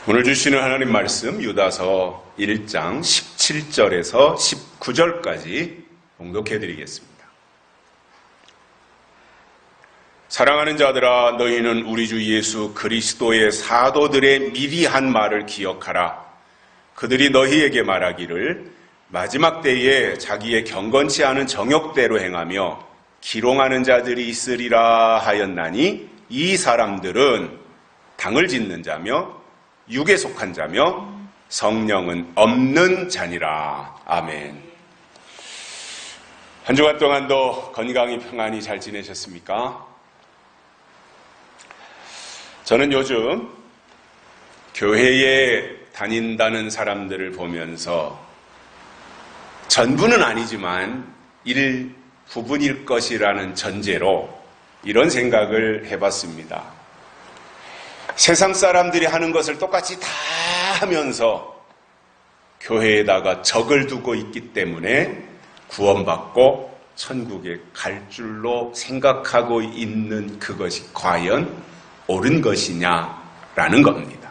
오늘 주시는 하나님 말씀 유다서 1장 17절에서 19절까지 봉독해 드리겠습니다. 사랑하는 자들아, 너희는 우리 주 예수 그리스도의 사도들의 미리 한 말을 기억하라. 그들이 너희에게 말하기를 마지막 때에 자기의 경건치 않은 정욕대로 행하며 기롱하는 자들이 있으리라 하였나니, 이 사람들은 당을 짓는 자며 육에 속한 자며 성령은 없는 자니라. 아멘. 한 주간 동안도 건강히 평안히 잘 지내셨습니까? 저는 요즘 교회에 다닌다는 사람들을 보면서 전부는 아니지만 일부분일 것이라는 전제로 이런 생각을 해봤습니다. 세상 사람들이 하는 것을 똑같이 다 하면서 교회에다가 적을 두고 있기 때문에 구원받고 천국에 갈 줄로 생각하고 있는 그것이 과연 옳은 것이냐라는 겁니다.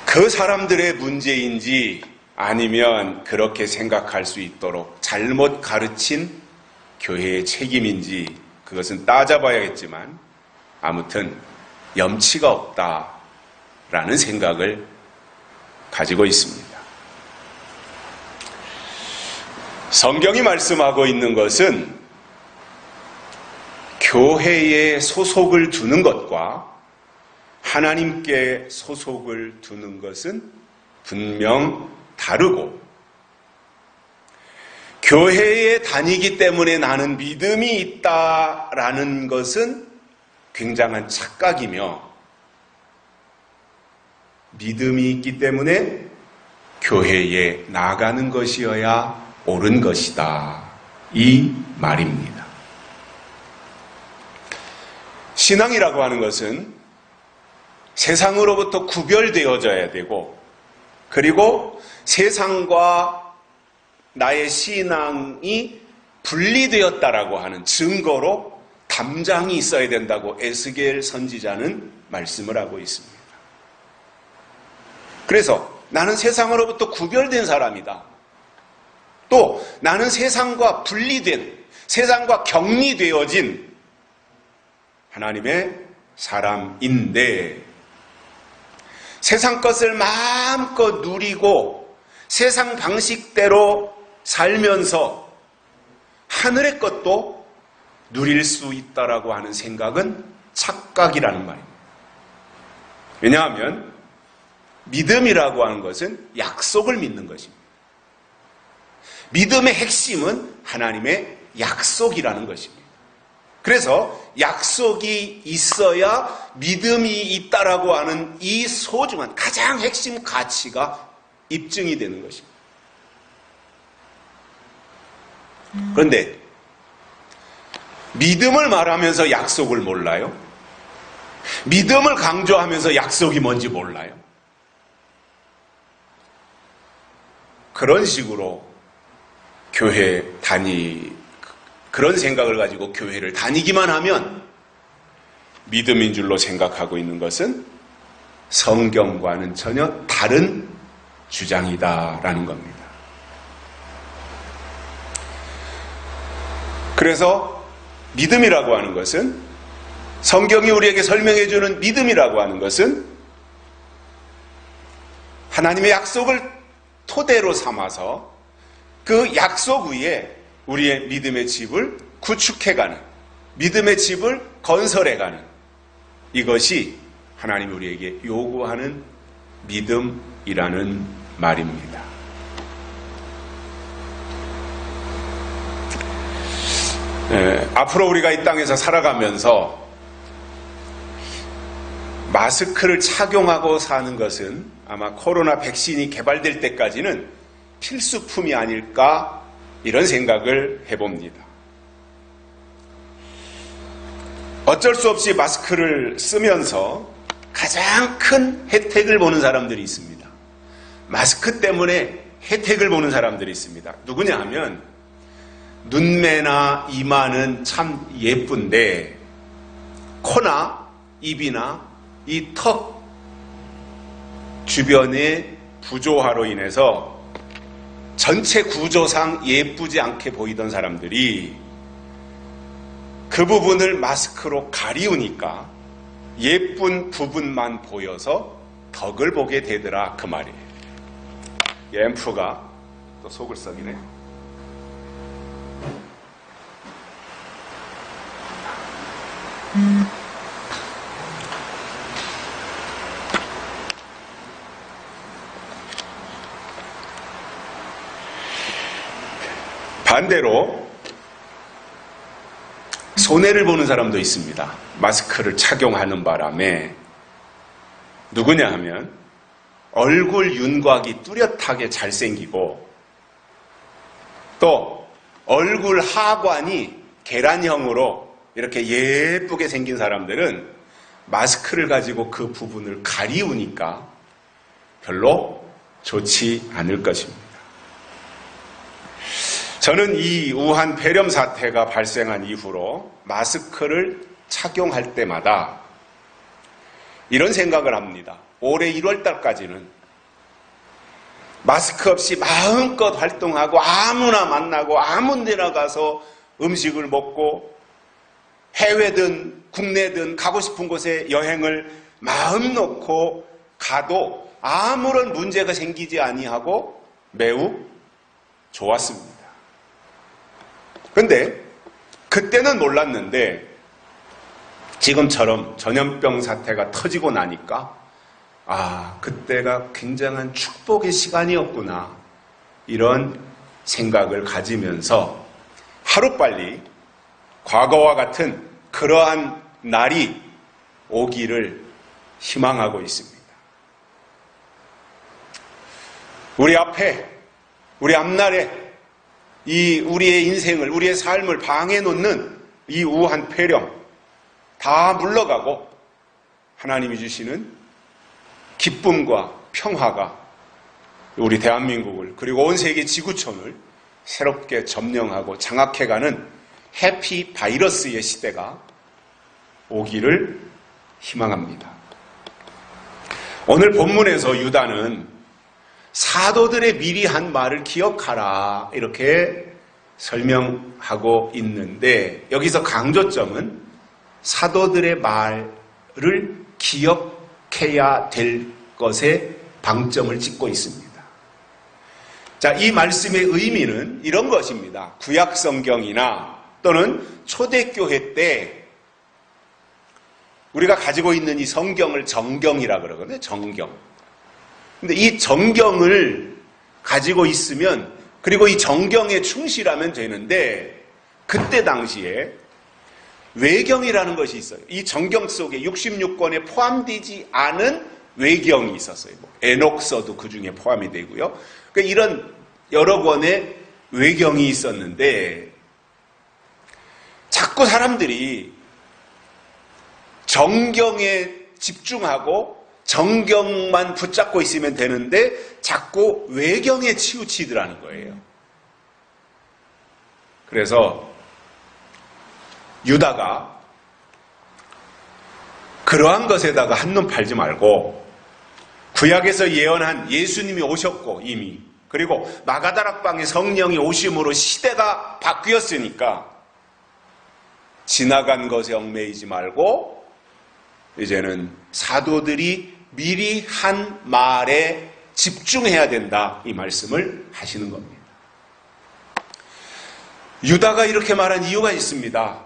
그 사람들의 문제인지 아니면 그렇게 생각할 수 있도록 잘못 가르친 교회의 책임인지 그것은 따져봐야겠지만 아무튼 염치가 없다라는 생각을 가지고 있습니다. 성경이 말씀하고 있는 것은 교회에 소속을 두는 것과 하나님께 소속을 두는 것은 분명 다르고, 교회에 다니기 때문에 나는 믿음이 있다라는 것은 굉장한 착각이며, 믿음이 있기 때문에 교회에 나가는 것이어야 옳은 것이다, 이 말입니다. 신앙이라고 하는 것은 세상으로부터 구별되어져야 되고, 그리고 세상과 나의 신앙이 분리되었다라고 하는 증거로 담장이 있어야 된다고 에스겔 선지자는 말씀을 하고 있습니다. 그래서 나는 세상으로부터 구별된 사람이다. 또 나는 세상과 분리된, 세상과 격리되어진 하나님의 사람인데, 세상 것을 마음껏 누리고 세상 방식대로 살면서 하늘의 것도 누릴 수 있다라고 하는 생각은 착각이라는 말입니다. 왜냐하면 믿음이라고 하는 것은 약속을 믿는 것입니다. 믿음의 핵심은 하나님의 약속이라는 것입니다. 그래서 약속이 있어야 믿음이 있다라고 하는 이 소중한 가장 핵심 가치가 입증이 되는 것입니다. 그런데 믿음을 말하면서 약속을 몰라요? 믿음을 강조하면서 약속이 뭔지 몰라요? 그런 식으로 그런 생각을 가지고 교회를 다니기만 하면 믿음인 줄로 생각하고 있는 것은 성경과는 전혀 다른 주장이다라는 겁니다. 그래서 믿음이라고 하는 것은, 성경이 우리에게 설명해 주는 믿음이라고 하는 것은 하나님의 약속을 토대로 삼아서 그 약속 위에 우리의 믿음의 집을 구축해가는, 믿음의 집을 건설해가는, 이것이 하나님이 우리에게 요구하는 믿음이라는 말입니다. 앞으로 우리가 이 땅에서 살아가면서 마스크를 착용하고 사는 것은 아마 코로나 백신이 개발될 때까지는 필수품이 아닐까, 이런 생각을 해봅니다. 어쩔 수 없이 마스크를 쓰면서 가장 큰 혜택을 보는 사람들이 있습니다. 마스크 때문에 혜택을 보는 사람들이 있습니다. 누구냐 하면 눈매나 이마는 참 예쁜데 코나 입이나 이 턱 주변의 부조화로 인해서 전체 구조상 예쁘지 않게 보이던 사람들이 그 부분을 마스크로 가리우니까 예쁜 부분만 보여서 덕을 보게 되더라, 그 말이에요. 앰프가 또 속을 썩이네. 반대로 손해를 보는 사람도 있습니다. 마스크를 착용하는 바람에. 누구냐 하면 얼굴 윤곽이 뚜렷하게 잘생기고 또 얼굴 하관이 계란형으로 이렇게 예쁘게 생긴 사람들은 마스크를 가지고 그 부분을 가리우니까 별로 좋지 않을 것입니다. 저는 이 우한 폐렴 사태가 발생한 이후로 마스크를 착용할 때마다 이런 생각을 합니다. 올해 1월 달까지는 마스크 없이 마음껏 활동하고 아무나 만나고 아무 데나 가서 음식을 먹고 해외든 국내든 가고 싶은 곳에 여행을 마음 놓고 가도 아무런 문제가 생기지 아니하고 매우 좋았습니다. 그런데 그때는 몰랐는데 지금처럼 전염병 사태가 터지고 나니까 그때가 굉장한 축복의 시간이었구나, 이런 생각을 가지면서 하루빨리 과거와 같은 그러한 날이 오기를 희망하고 있습니다. 우리 앞에, 우리 앞날에 우리의 인생을, 우리의 삶을 방해 놓는 이 우한 폐렴 다 물러가고 하나님이 주시는 기쁨과 평화가 우리 대한민국을 그리고 온 세계 지구촌을 새롭게 점령하고 장악해가는 해피 바이러스의 시대가 오기를 희망합니다. 오늘 본문에서 유다는 사도들의 미리 한 말을 기억하라, 이렇게 설명하고 있는데 여기서 강조점은 사도들의 말을 기억해야 될 것에 방점을 찍고 있습니다. 자, 이 말씀의 의미는 이런 것입니다. 구약 성경이나 또는 초대교회 때 우리가 가지고 있는 이 성경을 정경이라 그러거든요. 정경. 근데 이 정경을 가지고 있으면, 그리고 이 정경에 충실하면 되는데, 그때 당시에 외경이라는 것이 있어요. 이 정경 속에 66권에 포함되지 않은 외경이 있었어요. 에녹서도 그 중에 포함이 되고요. 그러니까 이런 여러 권의 외경이 있었는데, 자꾸 사람들이 정경에 집중하고 정경만 붙잡고 있으면 되는데 자꾸 외경에 치우치더라는 거예요. 그래서 유다가 그러한 것에다가 한눈 팔지 말고 구약에서 예언한 예수님이 오셨고 이미, 그리고 마가다락방에 성령이 오심으로 시대가 바뀌었으니까 지나간 것에 얽매이지 말고 이제는 사도들이 미리 한 말에 집중해야 된다, 이 말씀을 하시는 겁니다. 유다가 이렇게 말한 이유가 있습니다.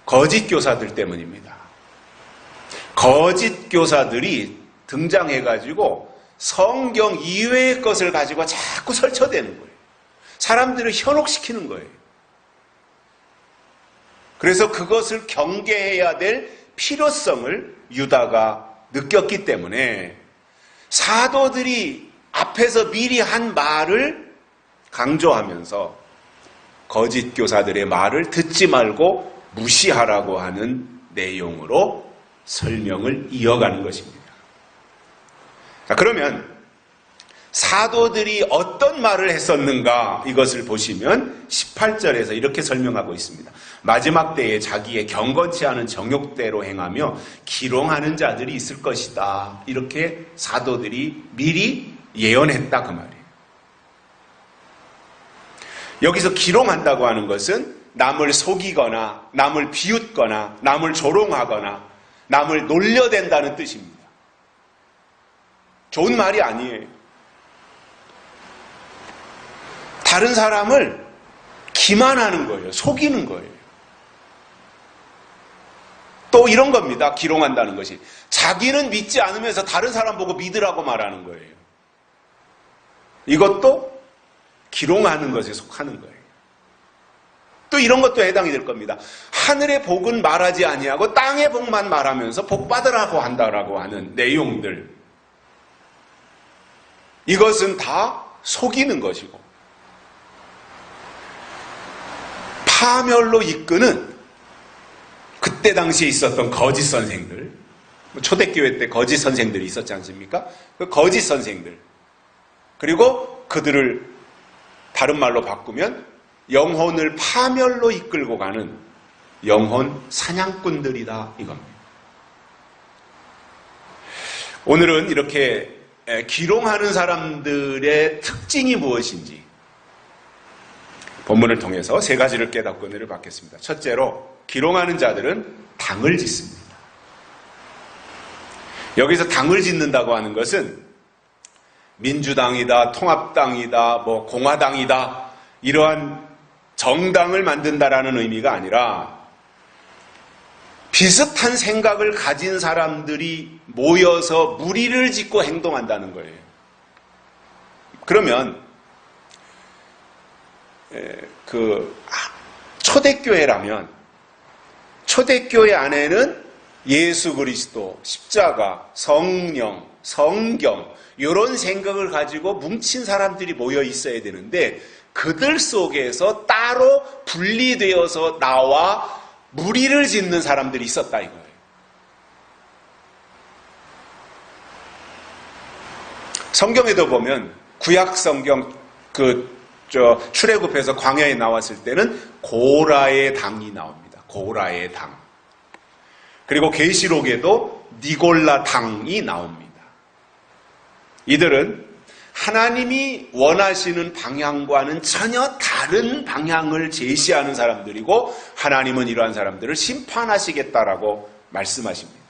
거짓 교사들 때문입니다. 거짓 교사들이 등장해가지고 성경 이외의 것을 가지고 자꾸 설쳐대는 거예요. 사람들을 현혹시키는 거예요. 그래서 그것을 경계해야 될 필요성을 유다가 느꼈기 때문에 사도들이 앞에서 미리 한 말을 강조하면서 거짓 교사들의 말을 듣지 말고 무시하라고 하는 내용으로 설명을 이어가는 것입니다. 자, 그러면 사도들이 어떤 말을 했었는가 이것을 보시면 18절에서 이렇게 설명하고 있습니다. 마지막 때에 자기의 경건치 않은 정욕대로 행하며 기롱하는 자들이 있을 것이다. 이렇게 사도들이 미리 예언했다 그 말이에요. 여기서 기롱한다고 하는 것은 남을 속이거나 남을 비웃거나 남을 조롱하거나 남을 놀려댄다는 뜻입니다. 좋은 말이 아니에요. 다른 사람을 기만하는 거예요. 속이는 거예요. 또 이런 겁니다. 기롱한다는 것이. 자기는 믿지 않으면서 다른 사람 보고 믿으라고 말하는 거예요. 이것도 기롱하는 것에 속하는 거예요. 또 이런 것도 해당이 될 겁니다. 하늘의 복은 말하지 아니하고 땅의 복만 말하면서 복 받으라고 한다라고 하는 내용들. 이것은 다 속이는 것이고 파멸로 이끄는 그때 당시에 있었던 거짓 선생들, 초대교회 때 거짓 선생들이 있었지 않습니까? 그 거짓 선생들, 그리고 그들을 다른 말로 바꾸면 영혼을 파멸로 이끌고 가는 영혼 사냥꾼들이다 이겁니다. 오늘은 이렇게 기롱하는 사람들의 특징이 무엇인지 본문을 통해서 세 가지를 깨닫고 은혜를 받겠습니다. 첫째로 기롱하는 자들은 당을 짓습니다. 여기서 당을 짓는다고 하는 것은 민주당이다, 통합당이다, 공화당이다 이러한 정당을 만든다라는 의미가 아니라 비슷한 생각을 가진 사람들이 모여서 무리를 짓고 행동한다는 거예요. 그러면 초대교회라면 초대교회 안에는 예수 그리스도, 십자가, 성령, 성경 이런 생각을 가지고 뭉친 사람들이 모여 있어야 되는데 그들 속에서 따로 분리되어서 나와 무리를 짓는 사람들이 있었다 이거예요. 성경에도 보면 구약 성경 출애굽해서 광야에 나왔을 때는 고라의 당이 나옵니다. 고라의 당. 그리고 계시록에도 니골라 당이 나옵니다. 이들은 하나님이 원하시는 방향과는 전혀 다른 방향을 제시하는 사람들이고 하나님은 이러한 사람들을 심판하시겠다라고 말씀하십니다.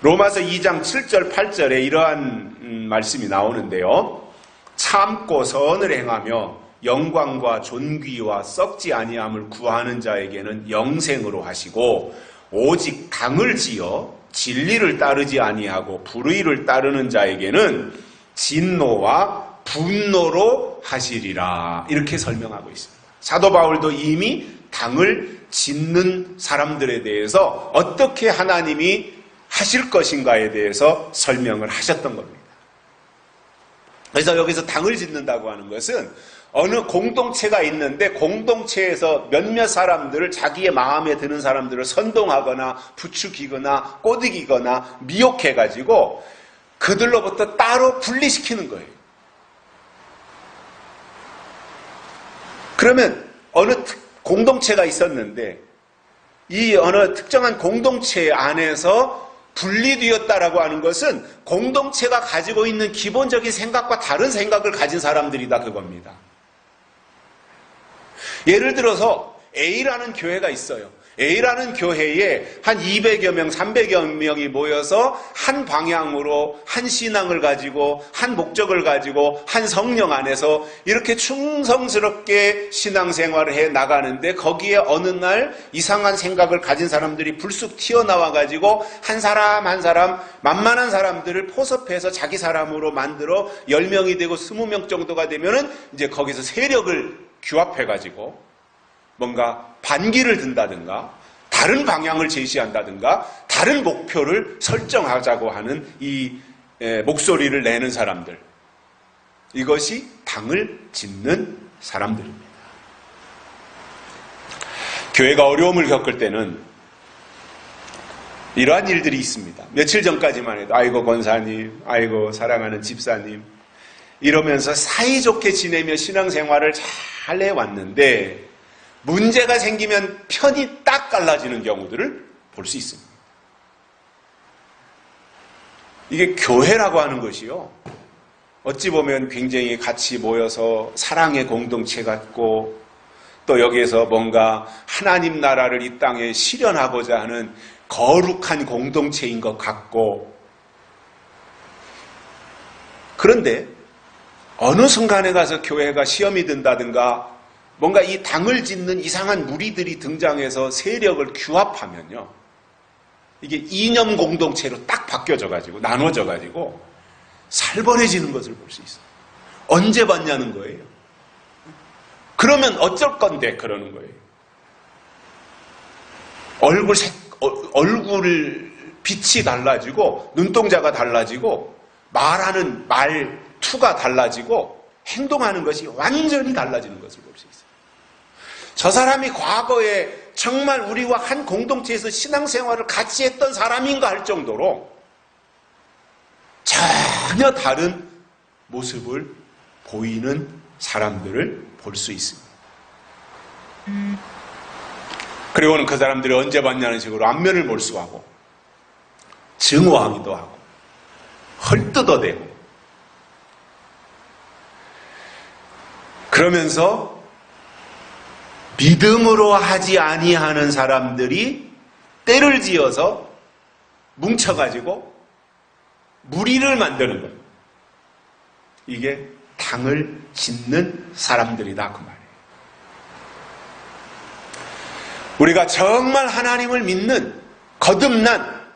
로마서 2장 7절 8절에 이러한 말씀이 나오는데요. 참고 선을 행하며 영광과 존귀와 썩지 아니함을 구하는 자에게는 영생으로 하시고 오직 당을 지어 진리를 따르지 아니하고 불의를 따르는 자에게는 진노와 분노로 하시리라 이렇게 설명하고 있습니다. 사도 바울도 이미 당을 짓는 사람들에 대해서 어떻게 하나님이 하실 것인가에 대해서 설명을 하셨던 겁니다. 그래서 여기서 당을 짓는다고 하는 것은 어느 공동체가 있는데 공동체에서 몇몇 사람들을 자기의 마음에 드는 사람들을 선동하거나 부추기거나 꼬드기거나 미혹해가지고 그들로부터 따로 분리시키는 거예요. 그러면 어느 공동체가 있었는데 이 어느 특정한 공동체 안에서 분리되었다라고 하는 것은 공동체가 가지고 있는 기본적인 생각과 다른 생각을 가진 사람들이다 그겁니다. 예를 들어서 A라는 교회가 있어요. A라는 교회에 한 200여 명, 300여 명이 모여서 한 방향으로 한 신앙을 가지고 한 목적을 가지고 한 성령 안에서 이렇게 충성스럽게 신앙생활을 해 나가는데 거기에 어느 날 이상한 생각을 가진 사람들이 불쑥 튀어나와 가지고 한 사람 한 사람 만만한 사람들을 포섭해서 자기 사람으로 만들어 10명이 되고 20명 정도가 되면은 이제 거기서 세력을 규합해 가지고 뭔가 반기를 든다든가 다른 방향을 제시한다든가 다른 목표를 설정하자고 하는 이 목소리를 내는 사람들, 이것이 당을 짓는 사람들입니다. 교회가 어려움을 겪을 때는 이러한 일들이 있습니다. 며칠 전까지만 해도 아이고 권사님, 아이고 사랑하는 집사님 이러면서 사이좋게 지내며 신앙생활을 잘 해왔는데 문제가 생기면 편이 딱 갈라지는 경우들을 볼 수 있습니다. 이게 교회라고 하는 것이요, 어찌 보면 굉장히 같이 모여서 사랑의 공동체 같고 또 여기에서 뭔가 하나님 나라를 이 땅에 실현하고자 하는 거룩한 공동체인 것 같고, 그런데 어느 순간에 가서 교회가 시험이 든다든가 뭔가 이 당을 짓는 이상한 무리들이 등장해서 세력을 규합하면요, 이게 이념 공동체로 딱 바뀌어져가지고 나눠져가지고 살벌해지는 것을 볼 수 있어요. 언제 봤냐는 거예요. 그러면 어쩔 건데 그러는 거예요. 얼굴 빛이 달라지고 눈동자가 달라지고 말하는 말투가 달라지고 행동하는 것이 완전히 달라지는 것을 볼 수 있어요. 저 사람이 과거에 정말 우리와 한 공동체에서 신앙생활을 같이 했던 사람인가 할 정도로 전혀 다른 모습을 보이는 사람들을 볼 수 있습니다. 그리고는 그 사람들이 언제 봤냐는 식으로 안면을 몰수하고 증오하기도 하고 헐뜯어대고 그러면서 믿음으로 하지 아니하는 사람들이 때를 지어서 뭉쳐가지고 무리를 만드는 거예요. 이게 당을 짓는 사람들이다 그 말이에요. 우리가 정말 하나님을 믿는 거듭난,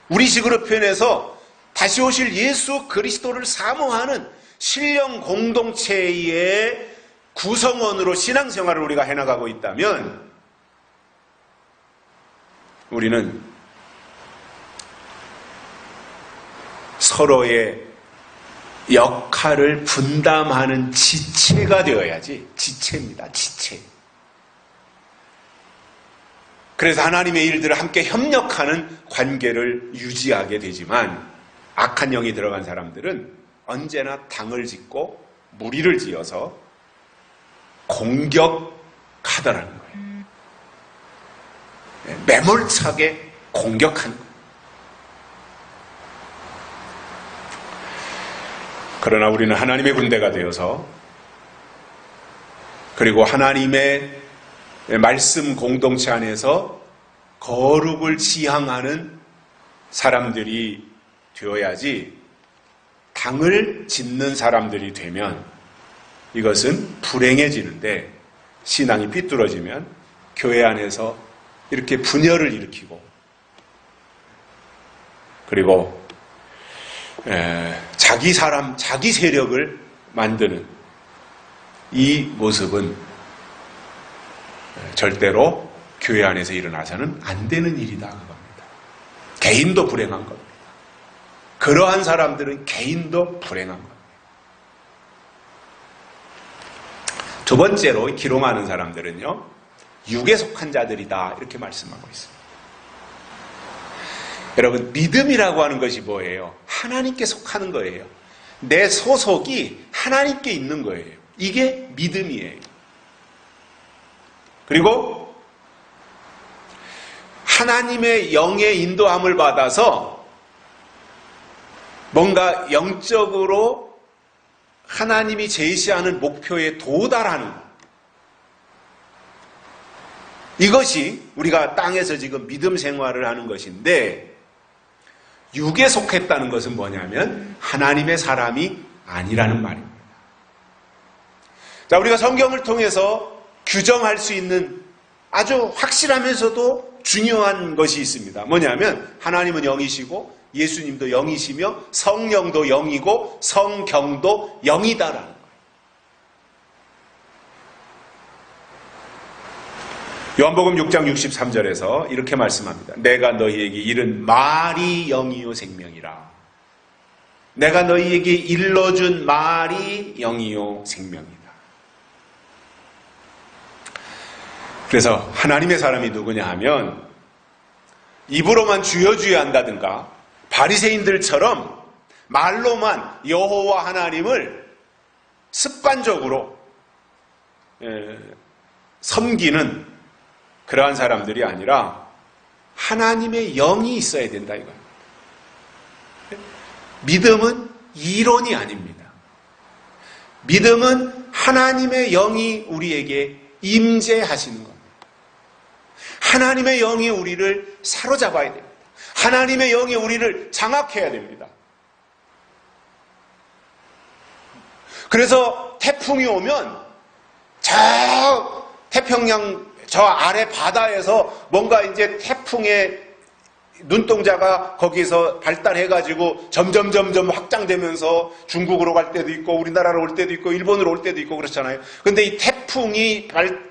우리식으로 표현해서 다시 오실 예수 그리스도를 사모하는 신령 공동체의 구성원으로 신앙생활을 우리가 해나가고 있다면 우리는 서로의 역할을 분담하는 지체가 되어야지. 지체입니다. 지체. 그래서 하나님의 일들을 함께 협력하는 관계를 유지하게 되지만 악한 영이 들어간 사람들은 언제나 당을 짓고 무리를 지어서 공격하더라는 거예요. 매몰차게 공격하는 거예요. 그러나 우리는 하나님의 군대가 되어서 그리고 하나님의 말씀 공동체 안에서 거룩을 지향하는 사람들이 되어야지 당을 짓는 사람들이 되면 이것은 불행해지는데 신앙이 삐뚤어지면 교회 안에서 이렇게 분열을 일으키고 그리고 자기 사람, 자기 세력을 만드는 이 모습은 절대로 교회 안에서 일어나서는 안 되는 일이다 그겁니다. 개인도 불행한 겁니다. 그러한 사람들은 개인도 불행한 겁니다. 두 번째로 기롱하는 사람들은요, 육에 속한 자들이다 이렇게 말씀하고 있습니다. 여러분, 믿음이라고 하는 것이 뭐예요? 하나님께 속하는 거예요. 내 소속이 하나님께 있는 거예요. 이게 믿음이에요. 그리고 하나님의 영의 인도함을 받아서 뭔가 영적으로 하나님이 제시하는 목표에 도달하는 것. 이것이 우리가 땅에서 지금 믿음 생활을 하는 것인데, 육에 속했다는 것은 뭐냐면 하나님의 사람이 아니라는 말입니다. 자, 우리가 성경을 통해서 규정할 수 있는 아주 확실하면서도 중요한 것이 있습니다. 뭐냐면 하나님은 영이시고 예수님도 영이시며 성령도 영이고 성경도 영이다라는 거예요. 요한복음 6장 63절에서 이렇게 말씀합니다. 내가 너희에게 이른 말이 영이요 생명이라. 내가 너희에게 일러준 말이 영이요 생명이다. 그래서 하나님의 사람이 누구냐 하면 입으로만 주여 주여 한다든가 바리새인들처럼 말로만 여호와 하나님을 습관적으로 섬기는 그러한 사람들이 아니라 하나님의 영이 있어야 된다 이거예요. 믿음은 이론이 아닙니다. 믿음은 하나님의 영이 우리에게 임재하시는 겁니다. 하나님의 영이 우리를 사로잡아야 됩니다. 하나님의 영이 우리를 장악해야 됩니다. 그래서 태풍이 오면 저 태평양 저 아래 바다에서 뭔가 이제 태풍의 눈동자가 거기서 발달해가지고 점점 확장되면서 중국으로 갈 때도 있고 우리나라로 올 때도 있고 일본으로 올 때도 있고 그렇잖아요. 근데 이 태풍이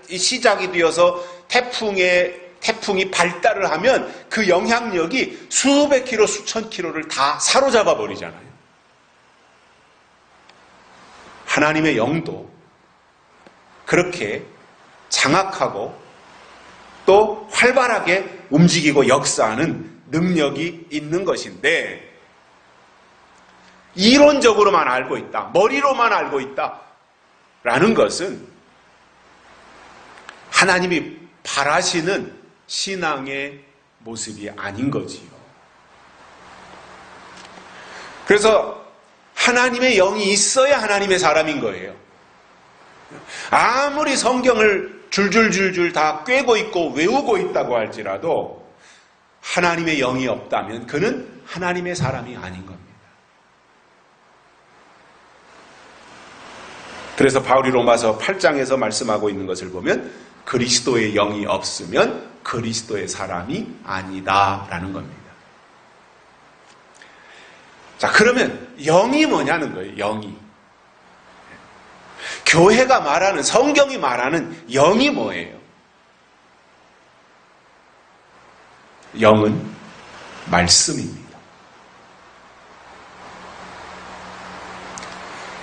시작이 되어서 태풍이 발달을 하면 그 영향력이 수백 킬로, 수천 킬로를 다 사로잡아 버리잖아요. 하나님의 영도 그렇게 장악하고 또 활발하게 움직이고 역사하는 능력이 있는 것인데 이론적으로만 알고 있다, 머리로만 알고 있다라는 것은 하나님이 바라시는 신앙의 모습이 아닌 거지요. 그래서 하나님의 영이 있어야 하나님의 사람인 거예요. 아무리 성경을 줄줄줄줄 다 꿰고 있고 외우고 있다고 할지라도 하나님의 영이 없다면 그는 하나님의 사람이 아닌 겁니다. 그래서 바울이 로마서 8장에서 말씀하고 있는 것을 보면 그리스도의 영이 없으면 그리스도의 사람이 아니다라는 겁니다. 자, 그러면 영이 뭐냐는 거예요. 영이. 교회가 말하는, 성경이 말하는 영이 뭐예요? 영은 말씀입니다.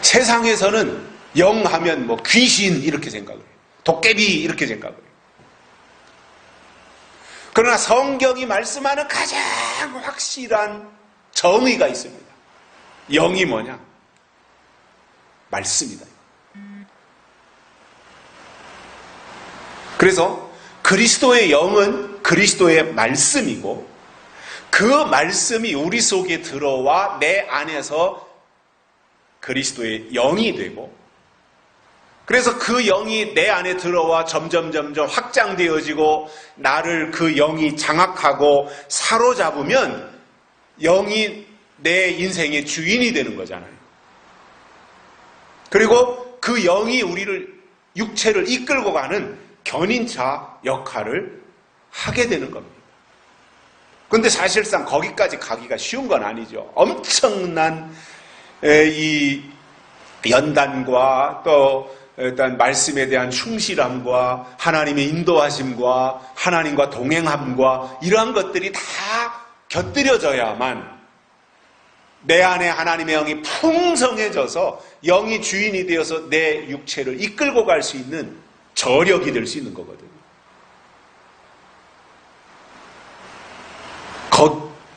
세상에서는 영 하면 뭐 귀신 이렇게 생각을 해요. 도깨비 이렇게 생각을 해요. 그러나 성경이 말씀하는 가장 확실한 정의가 있습니다. 영이 뭐냐? 말씀이다. 그래서 그리스도의 영은 그리스도의 말씀이고 그 말씀이 우리 속에 들어와 내 안에서 그리스도의 영이 되고 그래서 그 영이 내 안에 들어와 점점 확장되어지고 나를 그 영이 장악하고 사로잡으면 영이 내 인생의 주인이 되는 거잖아요. 그리고 그 영이 우리를 육체를 이끌고 가는 견인차 역할을 하게 되는 겁니다. 그런데 사실상 거기까지 가기가 쉬운 건 아니죠. 엄청난 이 연단과 또 일단 말씀에 대한 충실함과 하나님의 인도하심과 하나님과 동행함과 이러한 것들이 다 곁들여져야만 내 안에 하나님의 영이 풍성해져서 영이 주인이 되어서 내 육체를 이끌고 갈 수 있는 저력이 될 수 있는 거거든요.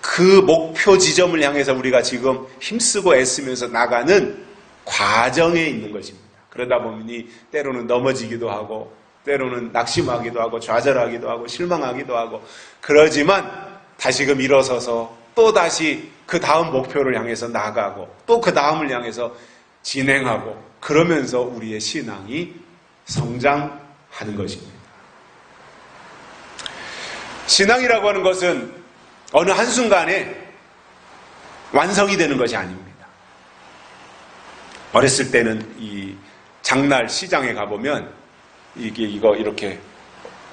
그 목표 지점을 향해서 우리가 지금 힘쓰고 애쓰면서 나가는 과정에 있는 것입니다. 그러다 보니 때로는 넘어지기도 하고 때로는 낙심하기도 하고 좌절하기도 하고 실망하기도 하고 그러지만 다시금 일어서서 또 다시 그 다음 목표를 향해서 나가고 또 그 다음을 향해서 진행하고 그러면서 우리의 신앙이 성장하는 것입니다. 신앙이라고 하는 것은 어느 한순간에 완성이 되는 것이 아닙니다. 어렸을 때는 이 장날 시장에 가보면 이거 이렇게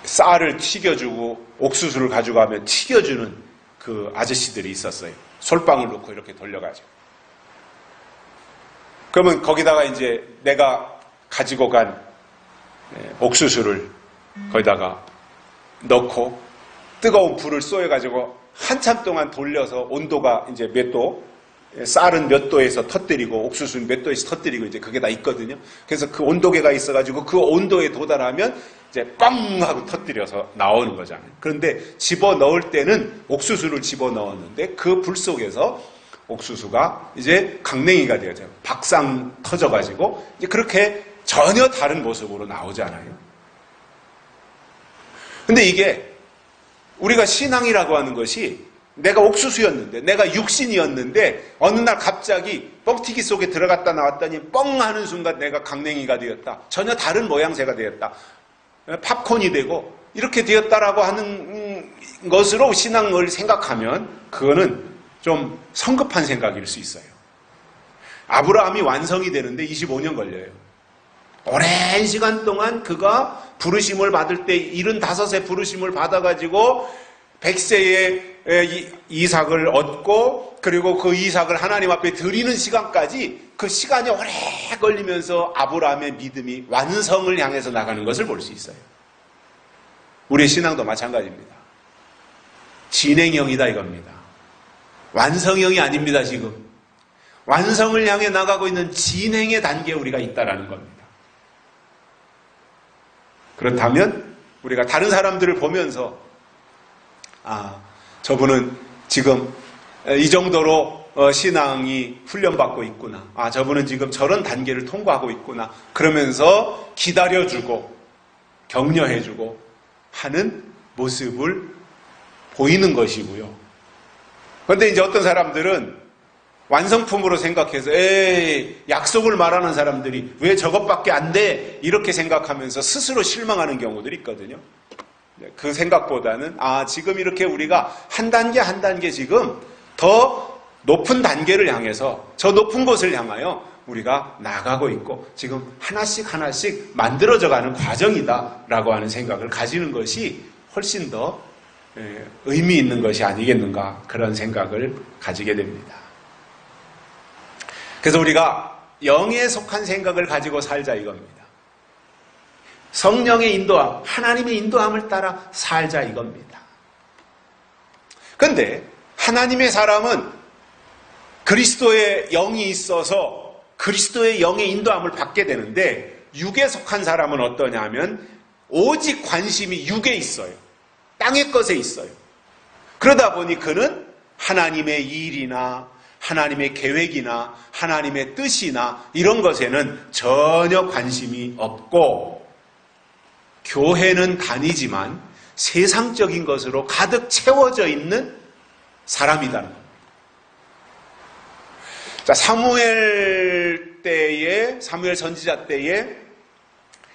쌀을 튀겨주고 옥수수를 가져가면 튀겨주는 그 아저씨들이 있었어요. 솔방울 넣고 이렇게 돌려가지고. 그러면 거기다가 이제 내가 가지고 간 옥수수를 거기다가 넣고 뜨거운 불을 쏘여가지고 한참 동안 돌려서 온도가 이제 몇 도 쌀은 몇 도에서 터뜨리고 옥수수는 몇 도에서 터뜨리고 이제 그게 다 있거든요. 그래서 그 온도계가 있어가지고 그 온도에 도달하면 이제 뻥 하고 터뜨려서 나오는 거잖아요. 그런데 집어 넣을 때는 옥수수를 집어 넣었는데 그 불 속에서 옥수수가 이제 강냉이가 되어져요. 박상 터져가지고 이제 그렇게 전혀 다른 모습으로 나오잖아요. 근데 이게 우리가 신앙이라고 하는 것이 내가 옥수수였는데, 내가 육신이었는데 어느 날 갑자기 뻥튀기 속에 들어갔다 나왔더니 뻥 하는 순간 내가 강냉이가 되었다. 전혀 다른 모양새가 되었다. 팝콘이 되고 이렇게 되었다라고 하는 것으로 신앙을 생각하면 그거는 좀 성급한 생각일 수 있어요. 아브라함이 완성이 되는데 25년 걸려요. 오랜 시간 동안 그가 부르심을 받을 때 75세 부르심을 받아가지고 100세에 이삭을 얻고 그리고 그 이삭을 하나님 앞에 드리는 시간까지 그 시간이 오래 걸리면서 아브라함의 믿음이 완성을 향해서 나가는 것을 볼 수 있어요. 우리의 신앙도 마찬가지입니다. 진행형이다 이겁니다. 완성형이 아닙니다. 지금 완성을 향해 나가고 있는 진행의 단계에 우리가 있다라는 겁니다. 그렇다면 우리가 다른 사람들을 보면서 저분은 지금 이 정도로 신앙이 훈련받고 있구나. 저분은 지금 저런 단계를 통과하고 있구나. 그러면서 기다려주고 격려해주고 하는 모습을 보이는 것이고요. 그런데 이제 어떤 사람들은 완성품으로 생각해서 약속을 말하는 사람들이 왜 저것밖에 안 돼? 이렇게 생각하면서 스스로 실망하는 경우들이 있거든요. 그 생각보다는 지금 이렇게 우리가 한 단계 한 단계 지금 더 높은 단계를 향해서 저 높은 곳을 향하여 우리가 나가고 있고 지금 하나씩 하나씩 만들어져가는 과정이다라고 하는 생각을 가지는 것이 훨씬 더 의미 있는 것이 아니겠는가 그런 생각을 가지게 됩니다. 그래서 우리가 영에 속한 생각을 가지고 살자 이겁니다. 성령의 인도함, 하나님의 인도함을 따라 살자 이겁니다. 그런데 하나님의 사람은 그리스도의 영이 있어서 그리스도의 영의 인도함을 받게 되는데 육에 속한 사람은 어떠냐면 오직 관심이 육에 있어요. 땅의 것에 있어요. 그러다 보니 그는 하나님의 일이나 하나님의 계획이나 하나님의 뜻이나 이런 것에는 전혀 관심이 없고 교회는 다니지만 세상적인 것으로 가득 채워져 있는 사람이다는 겁니다. 자, 사무엘 선지자 때에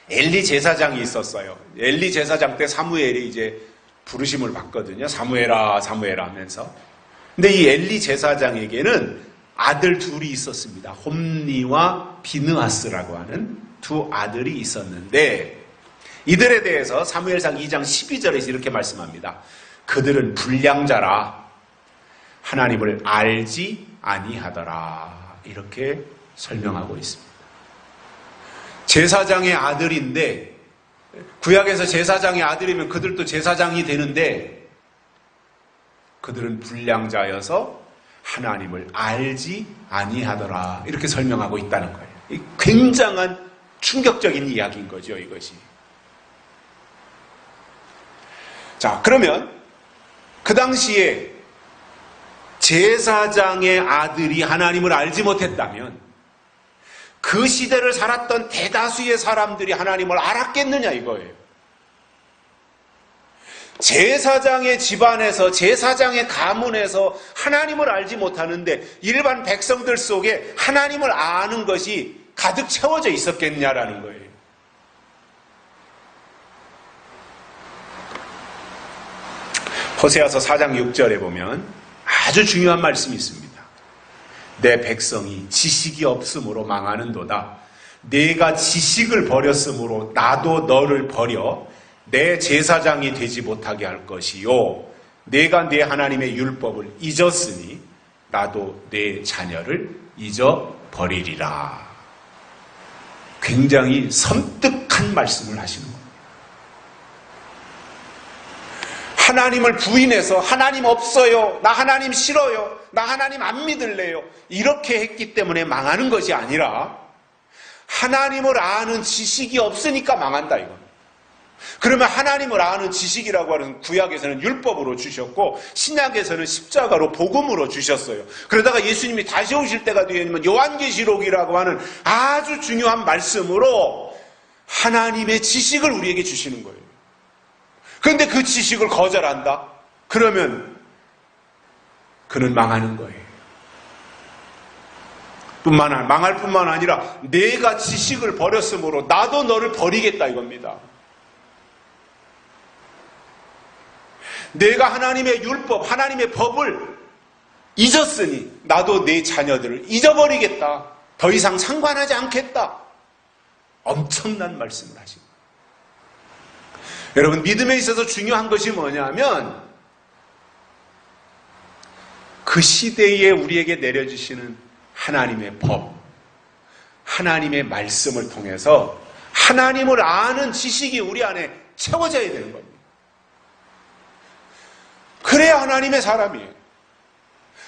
엘리 제사장이 있었어요. 엘리 제사장 때 사무엘이 이제 부르심을 받거든요. 사무엘아, 사무엘아 하면서. 근데 이 엘리 제사장에게는 아들 둘이 있었습니다. 홈니와 비느하스라고 하는 두 아들이 있었는데 이들에 대해서 사무엘상 2장 12절에서 이렇게 말씀합니다. 그들은 불량자라 하나님을 알지 아니하더라. 이렇게 설명하고 있습니다. 제사장의 아들인데 구약에서 제사장의 아들이면 그들도 제사장이 되는데 그들은 불량자여서 하나님을 알지 아니하더라. 이렇게 설명하고 있다는 거예요. 굉장한 충격적인 이야기인 거죠, 이것이. 자, 그러면 그 당시에 제사장의 아들이 하나님을 알지 못했다면 그 시대를 살았던 대다수의 사람들이 하나님을 알았겠느냐 이거예요. 제사장의 집안에서 제사장의 가문에서 하나님을 알지 못하는데 일반 백성들 속에 하나님을 아는 것이 가득 채워져 있었겠냐라는 거예요. 호세아서 4장 6절에 보면 아주 중요한 말씀이 있습니다. 내 백성이 지식이 없으므로 망하는도다. 내가 지식을 버렸으므로 나도 너를 버려 내 제사장이 되지 못하게 할 것이요. 내가 내 하나님의 율법을 잊었으니 나도 내 자녀를 잊어버리리라. 굉장히 섬뜩한 말씀을 하시는 겁니다. 하나님을 부인해서 하나님 없어요, 나 하나님 싫어요, 나 하나님 안 믿을래요, 이렇게 했기 때문에 망하는 것이 아니라 하나님을 아는 지식이 없으니까 망한다 이겁니다. 그러면 하나님을 아는 지식이라고 하는 구약에서는 율법으로 주셨고 신약에서는 십자가로 복음으로 주셨어요. 그러다가 예수님이 다시 오실 때가 되면 요한계시록이라고 하는 아주 중요한 말씀으로 하나님의 지식을 우리에게 주시는 거예요. 그런데 그 지식을 거절한다? 그러면 그는 망하는 거예요. 망할 뿐만 아니라 내가 지식을 버렸으므로 나도 너를 버리겠다 이겁니다. 내가 하나님의 율법, 하나님의 법을 잊었으니 나도 내 자녀들을 잊어버리겠다. 더 이상 상관하지 않겠다. 엄청난 말씀을 하십니다. 여러분, 믿음에 있어서 중요한 것이 뭐냐면 그 시대에 우리에게 내려주시는 하나님의 법, 하나님의 말씀을 통해서 하나님을 아는 지식이 우리 안에 채워져야 되는 겁니다. 그래야 하나님의 사람이에요.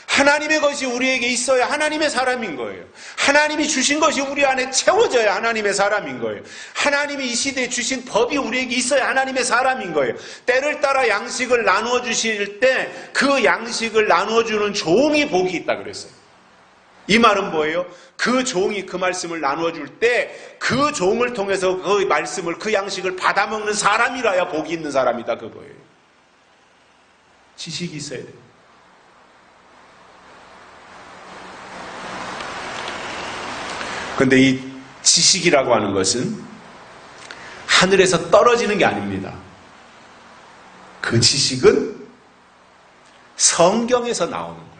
하나님의 것이 우리에게 있어야 하나님의 사람인 거예요. 하나님이 주신 것이 우리 안에 채워져야 하나님의 사람인 거예요. 하나님이 이 시대에 주신 법이 우리에게 있어야 하나님의 사람인 거예요. 때를 따라 양식을 나누어 주실 때 그 양식을 나누어 주는 종이 복이 있다 그랬어요. 이 말은 뭐예요? 그 종이 그 말씀을 나누어 줄 때 그 종을 통해서 그 말씀을, 그 양식을 받아먹는 사람이라야 복이 있는 사람이다 그거예요. 지식이 있어야 돼요. 그런데 이 지식이라고 하는 것은 하늘에서 떨어지는 게 아닙니다. 그 지식은 성경에서 나오는 거예요.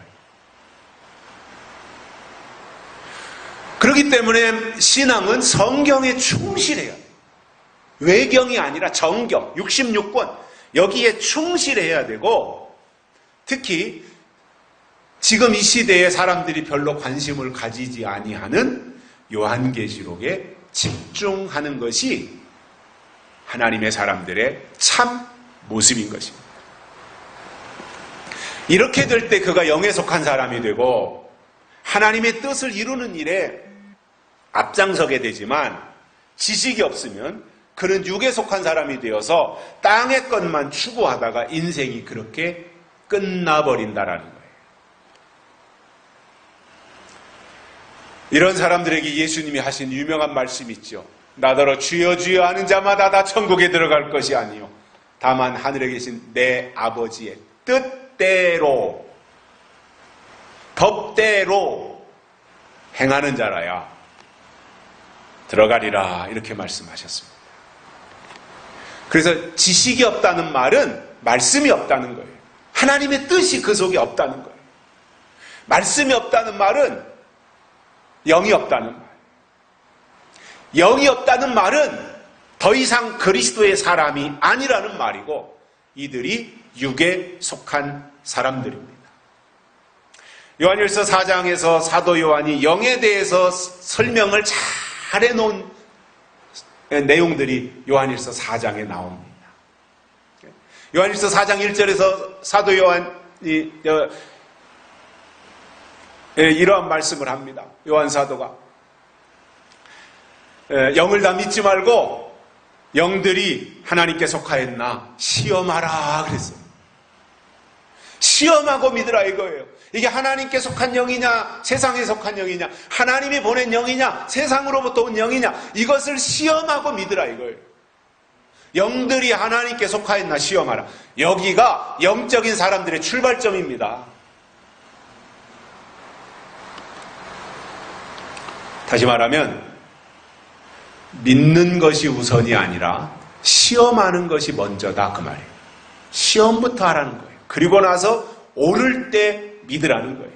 그렇기 때문에 신앙은 성경에 충실해야 돼요. 외경이 아니라 정경, 66권 여기에 충실해야 되고, 특히 지금 이 시대에 사람들이 별로 관심을 가지지 아니하는 요한계시록에 집중하는 것이 하나님의 사람들의 참 모습인 것입니다. 이렇게 될 때 그가 영에 속한 사람이 되고 하나님의 뜻을 이루는 일에 앞장서게 되지만, 지식이 없으면 그는 육에 속한 사람이 되어서 땅의 것만 추구하다가 인생이 그렇게 끝나버린다라는 거예요. 이런 사람들에게 예수님이 하신 유명한 말씀이 있죠. 나더러 주여 주여 하는 자마다 다 천국에 들어갈 것이 아니요 다만 하늘에 계신 내 아버지의 뜻대로, 법대로 행하는 자라야 들어가리라, 이렇게 말씀하셨습니다. 그래서 지식이 없다는 말은 말씀이 없다는 거예요. 하나님의 뜻이 그 속에 없다는 거예요. 말씀이 없다는 말은 영이 없다는 말. 영이 없다는 말은 더 이상 그리스도의 사람이 아니라는 말이고, 이들이 육에 속한 사람들입니다. 요한일서 4장에서 사도 요한이 영에 대해서 설명을 잘 해놓은 내용들이 요한일서 4장에 나옵니다. 요한일서 4장 1절에서 사도 요한이 이러한 말씀을 합니다. 요한 사도가 영을 다 믿지 말고 영들이 하나님께 속하였나 시험하라 그랬어요. 시험하고 믿으라 이거예요. 이게 하나님께 속한 영이냐 세상에 속한 영이냐, 하나님이 보낸 영이냐 세상으로부터 온 영이냐, 이것을 시험하고 믿으라 이거예요. 영들이 하나님께 속하였나 시험하라. 여기가 영적인 사람들의 출발점입니다. 다시 말하면 믿는 것이 우선이 아니라 시험하는 것이 먼저다 그 말이에요. 시험부터 하라는 거예요. 그리고 나서 오를 때 믿으라는 거예요.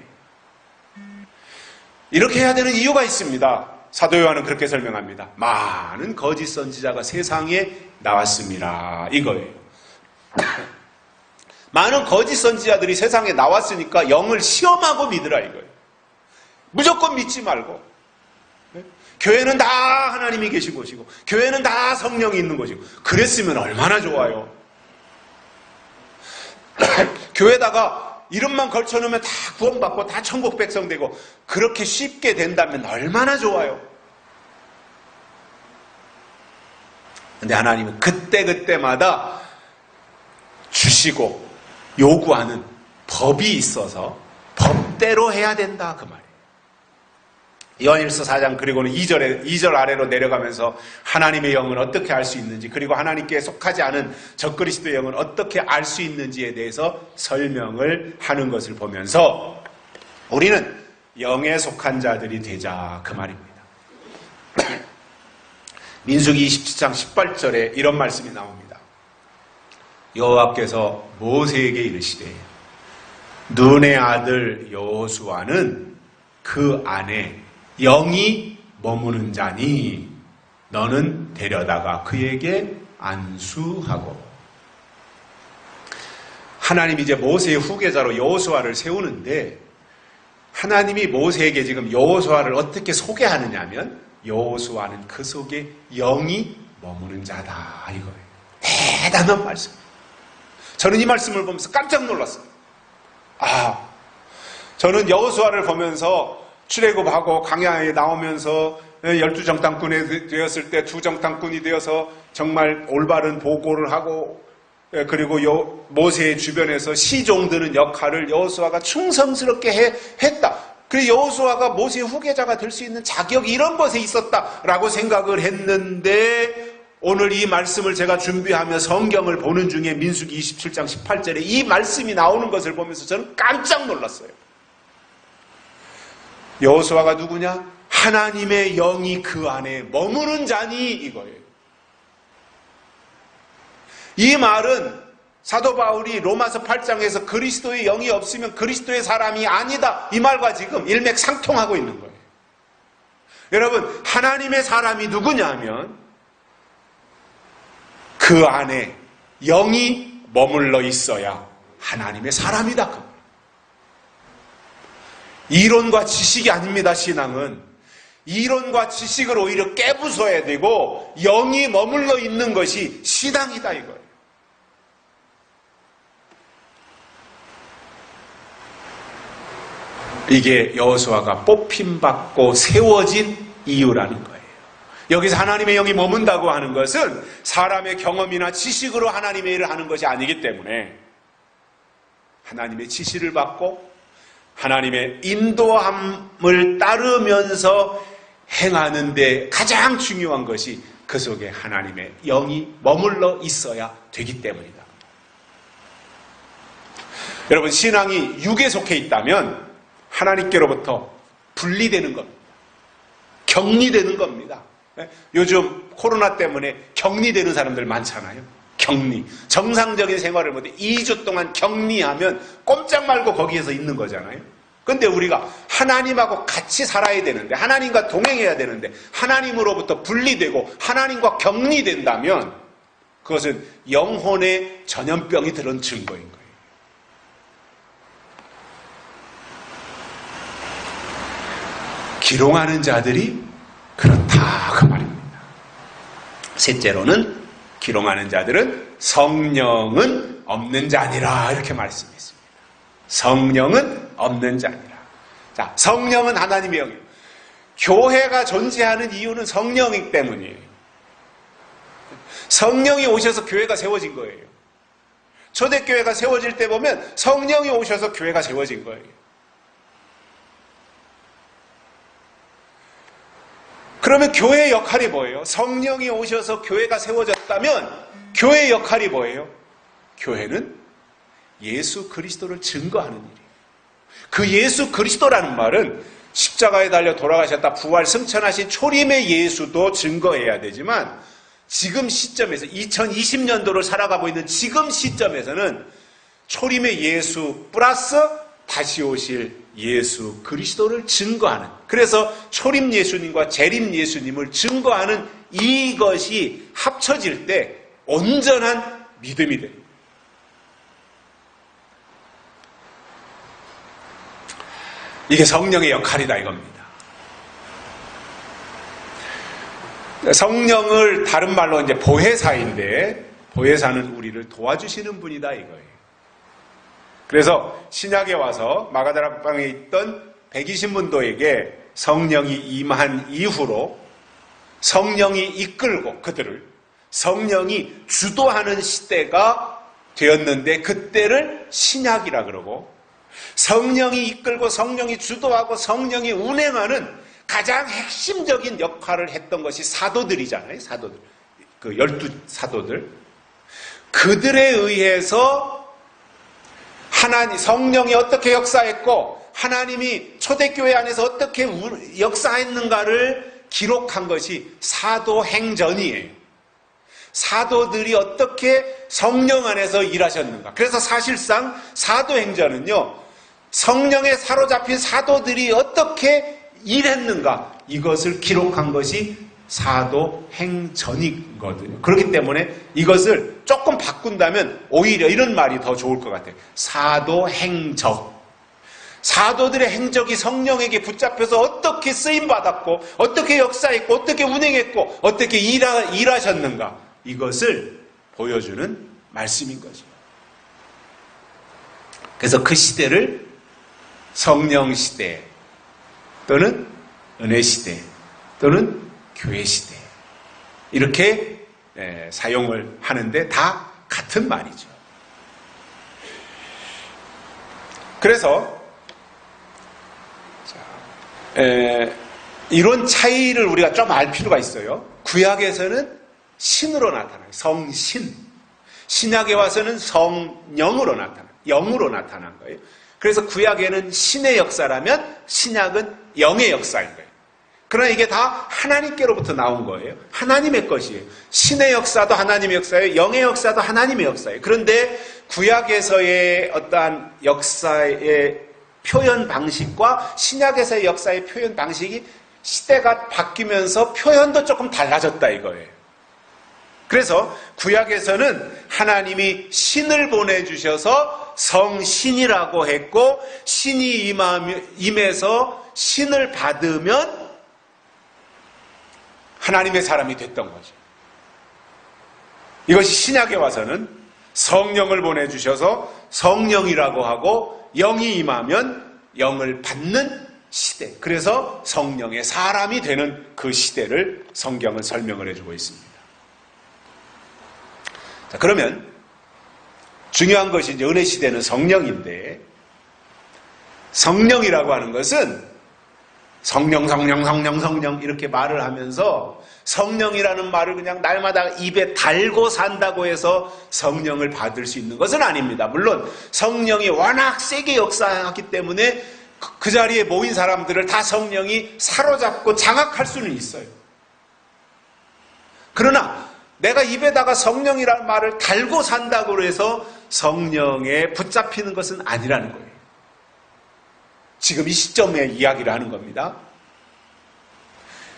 이렇게 해야 되는 이유가 있습니다. 사도 요한은 그렇게 설명합니다. 많은 거짓 선지자가 세상에 나왔습니다. 이거예요. 많은 거짓 선지자들이 세상에 나왔으니까 영을 시험하고 믿으라 이거예요. 무조건 믿지 말고. 교회는 다 하나님이 계신 곳이고 교회는 다 성령이 있는 곳이고 그랬으면 얼마나 좋아요. 교회에다가 이름만 걸쳐놓으면 다 구원받고 다 천국 백성 되고 그렇게 쉽게 된다면 얼마나 좋아요. 근데 하나님은 그때그때마다 주시고 요구하는 법이 있어서 법대로 해야 된다 그 말이에요. 요한일서 4장 그리고는 2절 아래로 내려가면서 하나님의 영은 어떻게 알 수 있는지, 그리고 하나님께 속하지 않은 적그리스도의 영은 어떻게 알 수 있는지에 대해서 설명을 하는 것을 보면서 우리는 영에 속한 자들이 되자 그 말입니다. 민수기 27장 18절에 이런 말씀이 나옵니다. 여호와께서 모세에게 이르시되 눈의 아들 여호수아는 그 안에 영이 머무는 자니 너는 데려다가 그에게 안수하고. 하나님이 이제 모세의 후계자로 여호수아를 세우는데 하나님이 모세에게 지금 여호수아를 어떻게 소개하느냐 하면 여호수아는 그 속에 영이 머무는 자다 이거예요. 대단한 말씀. 저는 이 말씀을 보면서 깜짝 놀랐어요. 저는 여호수아를 보면서 출애굽하고 광야에 나오면서 12정탐꾼이 되었을 때 2정탐꾼이 되어서 정말 올바른 보고를 하고, 그리고 모세의 주변에서 시종드는 역할을 여호수아가 충성스럽게 했다. 그리고 여호수아가 모세의 후계자가 될 수 있는 자격이 이런 것에 있었다라고 생각을 했는데, 오늘 이 말씀을 제가 준비하며 성경을 보는 중에 민수기 27장 18절에 이 말씀이 나오는 것을 보면서 저는 깜짝 놀랐어요. 여호수아가 누구냐? 하나님의 영이 그 안에 머무는 자니 이거예요. 이 말은 사도 바울이 로마서 8장에서 그리스도의 영이 없으면 그리스도의 사람이 아니다, 이 말과 지금 일맥상통하고 있는 거예요. 여러분, 하나님의 사람이 누구냐 하면 그 안에 영이 머물러 있어야 하나님의 사람이다. 이론과 지식이 아닙니다. 신앙은 이론과 지식을 오히려 깨부숴야 되고 영이 머물러 있는 것이 신앙이다 이거예요. 이게 여호수아가 뽑힘받고 세워진 이유라는 거예요. 여기서 하나님의 영이 머문다고 하는 것은 사람의 경험이나 지식으로 하나님의 일을 하는 것이 아니기 때문에 하나님의 지시를 받고 하나님의 인도함을 따르면서 행하는데 가장 중요한 것이 그 속에 하나님의 영이 머물러 있어야 되기 때문이다. 여러분, 신앙이 육에 속해 있다면 하나님께로부터 분리되는 겁니다. 격리되는 겁니다. 요즘 코로나 때문에 격리되는 사람들 많잖아요. 격리. 정상적인 생활을 못해 2주 동안 격리하면 꼼짝 말고 거기에서 있는 거잖아요. 근데 우리가 하나님하고 같이 살아야 되는데, 하나님과 동행해야 되는데 하나님으로부터 분리되고 하나님과 격리된다면 그것은 영혼의 전염병이 들은 증거인 거예요. 기롱하는 자들이 그렇다 그 말입니다. 셋째로는 기롱하는 자들은 성령은 없는 자니라 이렇게 말씀했습니다. 성령은 없는 자니라. 자, 성령은 하나님의 영이에요. 교회가 존재하는 이유는 성령이기 때문이에요. 성령이 오셔서 교회가 세워진 거예요. 초대교회가 세워질 때 보면 성령이 오셔서 교회가 세워진 거예요. 그러면 교회의 역할이 뭐예요? 성령이 오셔서 교회가 세워졌다면 교회의 역할이 뭐예요? 교회는 예수 그리스도를 증거하는 일이에요. 그 예수 그리스도라는 말은 십자가에 달려 돌아가셨다 부활 승천하신 초림의 예수도 증거해야 되지만, 지금 시점에서 2020년도를 살아가고 있는 지금 시점에서는 초림의 예수 플러스 다시 오실 예수 그리스도를 증거하는, 그래서 초림 예수님과 재림 예수님을 증거하는 이것이 합쳐질 때 온전한 믿음이 됩니다. 이게 성령의 역할이다 이겁니다. 성령을 다른 말로 이제 보혜사인데, 보혜사는 우리를 도와주시는 분이다 이거예요. 그래서 신약에 와서 마가다락방에 있던 120문도에게 성령이 임한 이후로 성령이 이끌고 그들을 성령이 주도하는 시대가 되었는데 그때를 신약이라 그러고, 성령이 이끌고 성령이 주도하고 성령이 운행하는 가장 핵심적인 역할을 했던 것이 사도들이잖아요. 사도들. 그 12사도들. 그들에 의해서 성령이 어떻게 역사했고 하나님이 초대교회 안에서 어떻게 역사했는가를 기록한 것이 사도행전이에요. 사도들이 어떻게 성령 안에서 일하셨는가. 그래서 사실상 사도행전은요, 성령에 사로잡힌 사도들이 어떻게 일했는가, 이것을 기록한 것이 사도행전이거든요. 그렇기 때문에 이것을 조금 바꾼다면 오히려 이런 말이 더 좋을 것 같아요. 사도행적. 사도들의 행적이 성령에게 붙잡혀서 어떻게 쓰임받았고 어떻게 역사했고 어떻게 운행했고 어떻게 일하셨는가, 이것을 보여주는 말씀인 거죠. 그래서 그 시대를 성령 시대 또는 은혜 시대 또는 교회 시대 이렇게 사용을 하는데 다 같은 말이죠. 그래서 이런 차이를 우리가 좀 알 필요가 있어요. 구약에서는 신으로 나타나요. 성신. 신약에 와서는 성령으로 나타나요. 영으로 나타난 거예요. 그래서 구약에는 신의 역사라면 신약은 영의 역사인 거예요. 그러나 이게 다 하나님께로부터 나온 거예요. 하나님의 것이에요. 신의 역사도 하나님의 역사예요. 영의 역사도 하나님의 역사예요. 그런데 구약에서의 어떠한 역사의 표현 방식과 신약에서의 역사의 표현 방식이 시대가 바뀌면서 표현도 조금 달라졌다 이거예요. 그래서 구약에서는 하나님이 신을 보내주셔서 성신이라고 했고, 신이 임해서 신을 받으면 하나님의 사람이 됐던 거죠. 이것이 신약에 와서는 성령을 보내주셔서 성령이라고 하고, 영이 임하면 영을 받는 시대. 그래서 성령의 사람이 되는 그 시대를 성경은 설명을 해주고 있습니다. 자, 그러면 중요한 것이 이제 은혜 시대는 성령인데, 성령이라고 하는 것은 성령 이렇게 말을 하면서 성령이라는 말을 그냥 날마다 입에 달고 산다고 해서 성령을 받을 수 있는 것은 아닙니다. 물론 성령이 워낙 세게 역사하기 때문에 그 자리에 모인 사람들을 다 성령이 사로잡고 장악할 수는 있어요. 그러나 내가 입에다가 성령이라는 말을 달고 산다고 해서 성령에 붙잡히는 것은 아니라는 거예요. 지금 이 시점에 이야기를 하는 겁니다.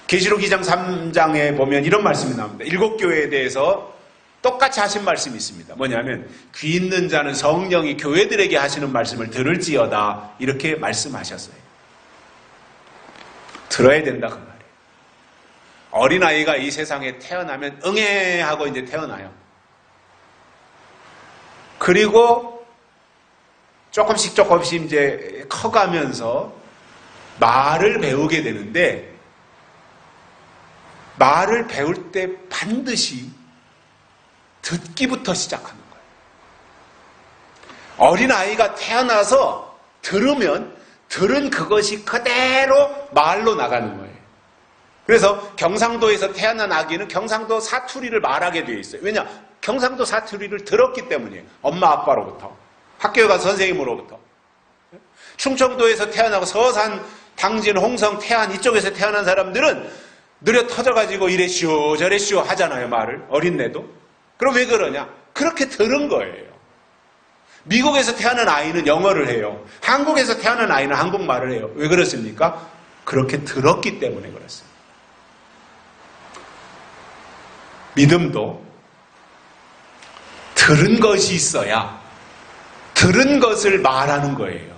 계시록 2장 3장에 보면 이런 말씀이 나옵니다. 7교회에 대해서 똑같이 하신 말씀이 있습니다. 뭐냐면 귀 있는 자는 성령이 교회들에게 하시는 말씀을 들을지어다, 이렇게 말씀하셨어요. 들어야 된다 그 말이에요. 어린아이가 이 세상에 태어나면 응애 하고 이제 태어나요. 그리고 조금씩 이제 커가면서 말을 배우게 되는데, 말을 배울 때 반드시 듣기부터 시작하는 거예요. 어린아이가 태어나서 들은 그것이 그대로 말로 나가는 거예요. 그래서 경상도에서 태어난 아기는 경상도 사투리를 말하게 되어 있어요. 왜냐? 경상도 사투리를 들었기 때문이에요. 엄마 아빠로부터, 학교에 가서 선생님으로부터. 충청도에서 태어나고 서산, 당진, 홍성, 태안 이쪽에서 태어난 사람들은 느려 터져가지고 이래시오 저래시오 하잖아요. 말을, 어린애도. 그럼 왜 그러냐? 그렇게 들은 거예요. 미국에서 태어난 아이는 영어를 해요. 한국에서 태어난 아이는 한국말을 해요. 왜 그렇습니까? 그렇게 들었기 때문에 그렇습니다. 믿음도 들은 것이 있어야 들은 것을 말하는 거예요.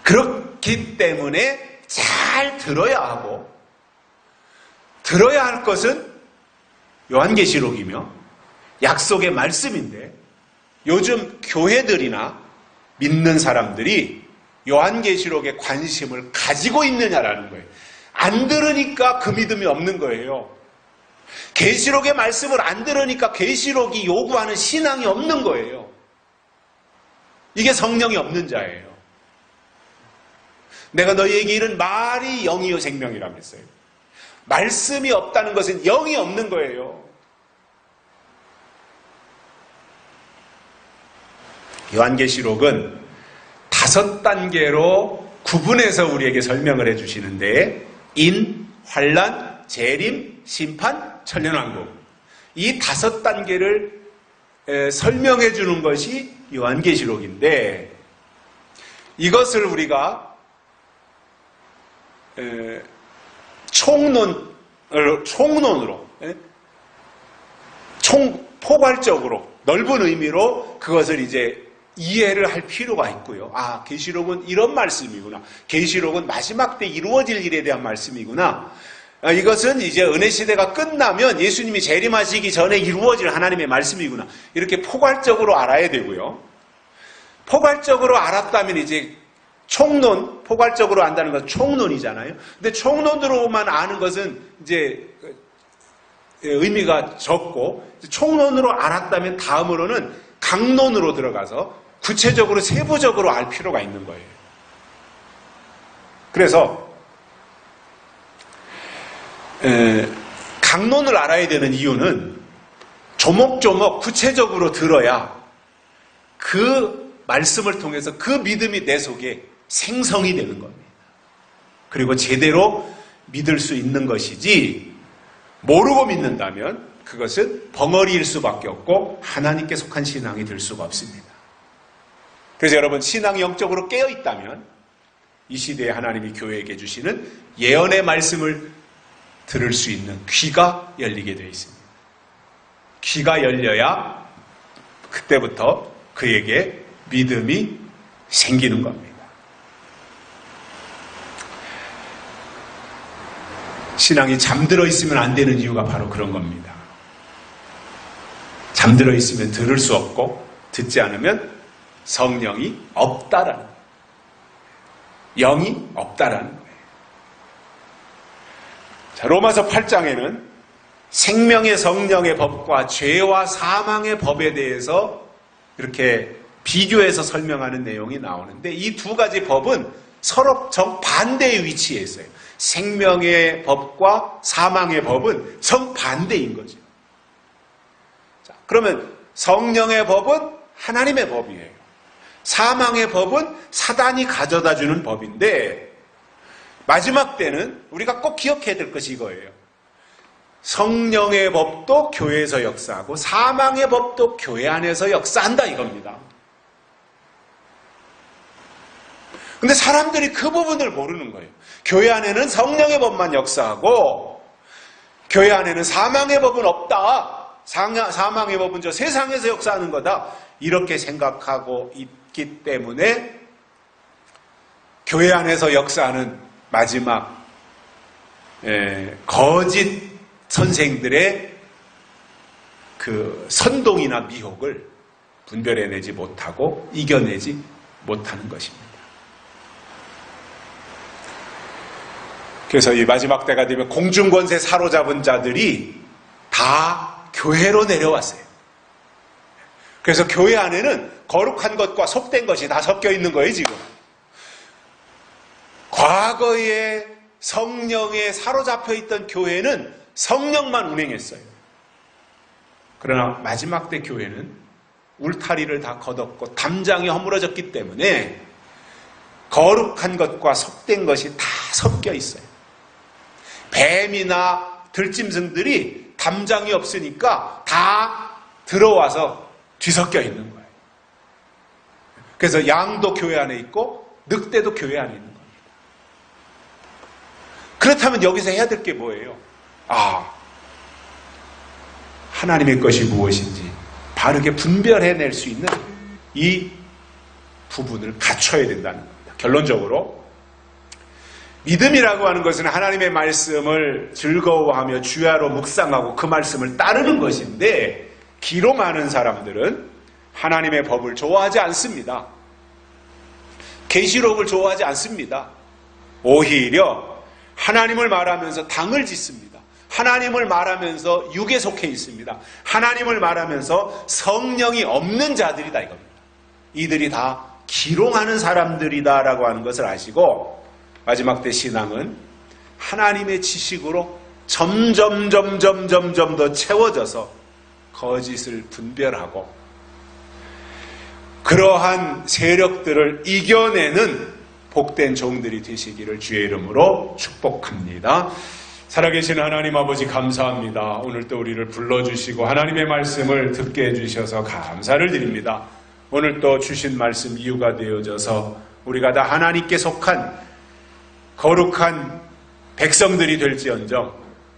그렇기 때문에 잘 들어야 하고, 들어야 할 것은 요한계시록이며 약속의 말씀인데, 요즘 교회들이나 믿는 사람들이 요한계시록에 관심을 가지고 있느냐라는 거예요. 안 들으니까 그 믿음이 없는 거예요. 계시록의 말씀을 안 들으니까 계시록이 요구하는 신앙이 없는 거예요. 이게 성령이 없는 자예요. 내가 너희에게 이른 말이 영이요 생명이라고 했어요. 말씀이 없다는 것은 영이 없는 거예요. 요한계시록은 5단계로 구분해서 우리에게 설명을 해주시는데 인, 환란, 재림, 심판, 천년왕국 이 5단계를 설명해 주는 것이 요한계시록인데 이것을 우리가 총론으로 포괄적으로 넓은 의미로 그것을 이제 이해를 할 필요가 있고요. 아, 계시록은 이런 말씀이구나. 계시록은 마지막 때 이루어질 일에 대한 말씀이구나. 이것은 이제 은혜 시대가 끝나면 예수님이 재림하시기 전에 이루어질 하나님의 말씀이구나. 이렇게 포괄적으로 알아야 되고요. 포괄적으로 알았다면 이제 총론, 포괄적으로 안다는 건 총론이잖아요. 근데 총론으로만 아는 것은 이제 의미가 적고 총론으로 알았다면 다음으로는 강론으로 들어가서 구체적으로 세부적으로 알 필요가 있는 거예요. 그래서 강론을 알아야 되는 이유는 조목조목 구체적으로 들어야 그 말씀을 통해서 그 믿음이 내 속에 생성이 되는 겁니다. 그리고 제대로 믿을 수 있는 것이지 모르고 믿는다면 그것은 벙어리일 수밖에 없고 하나님께 속한 신앙이 될 수가 없습니다. 그래서 여러분 신앙이 영적으로 깨어있다면 이 시대에 하나님이 교회에게 주시는 예언의 말씀을 들을 수 있는 귀가 열리게 되어 있습니다. 귀가 열려야 그때부터 그에게 믿음이 생기는 겁니다. 신앙이 잠들어 있으면 안 되는 이유가 바로 그런 겁니다. 잠들어 있으면 들을 수 없고 듣지 않으면 성령이 없다라는 거예요. 영이 없다라는 거예요. 자, 로마서 8장에는 생명의 성령의 법과 죄와 사망의 법에 대해서 이렇게 비교해서 설명하는 내용이 나오는데 이 두 가지 법은 서로 정반대의 위치에 있어요. 생명의 법과 사망의 법은 정반대인 거죠. 자, 그러면 성령의 법은 하나님의 법이에요. 사망의 법은 사단이 가져다 주는 법인데 마지막 때는 우리가 꼭 기억해야 될 것이 이거예요. 성령의 법도 교회에서 역사하고 사망의 법도 교회 안에서 역사한다 이겁니다. 근데 사람들이 그 부분을 모르는 거예요. 교회 안에는 성령의 법만 역사하고 교회 안에는 사망의 법은 없다. 사망의 법은 저 세상에서 역사하는 거다. 이렇게 생각하고 있기 때문에 교회 안에서 역사하는 마지막 거짓 선생들의 그 선동이나 미혹을 분별해내지 못하고 이겨내지 못하는 것입니다. 그래서 이 마지막 때가 되면 공중권세 사로잡은 자들이 다 교회로 내려왔어요. 그래서 교회 안에는 거룩한 것과 속된 것이 다 섞여 있는 거예요, 지금. 과거에 성령에 사로잡혀 있던 교회는 성령만 운행했어요. 그러나 마지막 때 교회는 울타리를 다 걷었고 담장이 허물어졌기 때문에 거룩한 것과 속된 것이 다 섞여 있어요. 뱀이나 들짐승들이 담장이 없으니까 다 들어와서 뒤섞여 있는 거예요. 그래서 양도 교회 안에 있고 늑대도 교회 안에 있는 겁니다. 그렇다면 여기서 해야 될 게 뭐예요? 하나님의 것이 무엇인지 바르게 분별해낼 수 있는 이 부분을 갖춰야 된다는 겁니다. 결론적으로 믿음이라고 하는 것은 하나님의 말씀을 즐거워하며 주야로 묵상하고 그 말씀을 따르는 것인데 귀로 많은 사람들은 하나님의 법을 좋아하지 않습니다. 계시록을 좋아하지 않습니다. 오히려 하나님을 말하면서 당을 짓습니다. 하나님을 말하면서 육에 속해 있습니다. 하나님을 말하면서 성령이 없는 자들이다 이겁니다. 이들이 다 기롱하는 사람들이다라고 하는 것을 아시고 마지막 때 신앙은 하나님의 지식으로 점점 더 채워져서 거짓을 분별하고 그러한 세력들을 이겨내는 복된 종들이 되시기를 주의 이름으로 축복합니다. 살아계신 하나님 아버지 감사합니다. 오늘 또 우리를 불러주시고 하나님의 말씀을 듣게 해주셔서 감사를 드립니다. 오늘 또 주신 말씀 이유가 되어져서 우리가 다 하나님께 속한 거룩한 백성들이 될지언정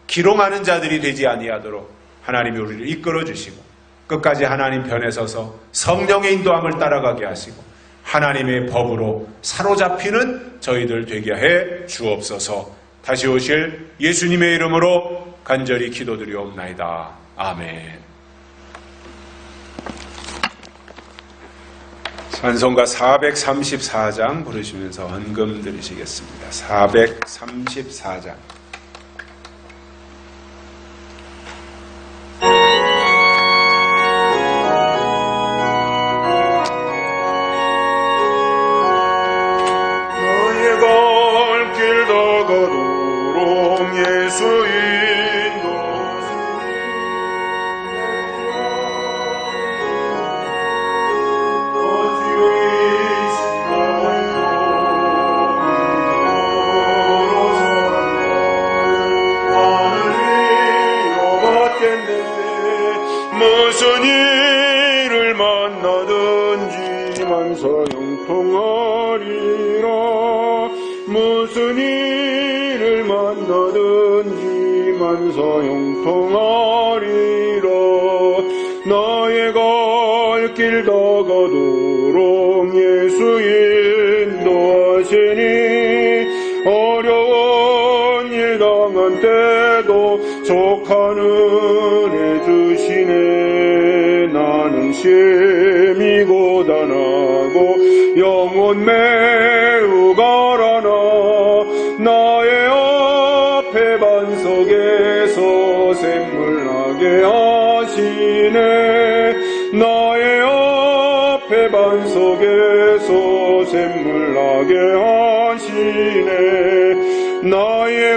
기롱하는 자들이 되지 아니하도록 하나님이 우리를 이끌어 주시고 끝까지 하나님 편에 서서 성령의 인도함을 따라가게 하시고 하나님의 법으로 사로잡히는 저희들 되게 해 주옵소서. 다시 오실 예수님의 이름으로 간절히 기도드리옵나이다. 아멘. 찬송가 434장 부르시면서 헌금 드리시겠습니다. 434장. 무슨 일을 만나든지 만사형통하리라. 무슨 일을 만나든지 만사형통하리라. 나의 갈 길 다 가도록 예수 인도하시니 어려운 일 당한 때도 족한 은혜 주시네. 나는 심히 고단하고 영혼 매우 가라나 나의 앞에 반석에서 샘물나게 하시네. 나의 앞에 반석에서 샘물나게 하시네. 나의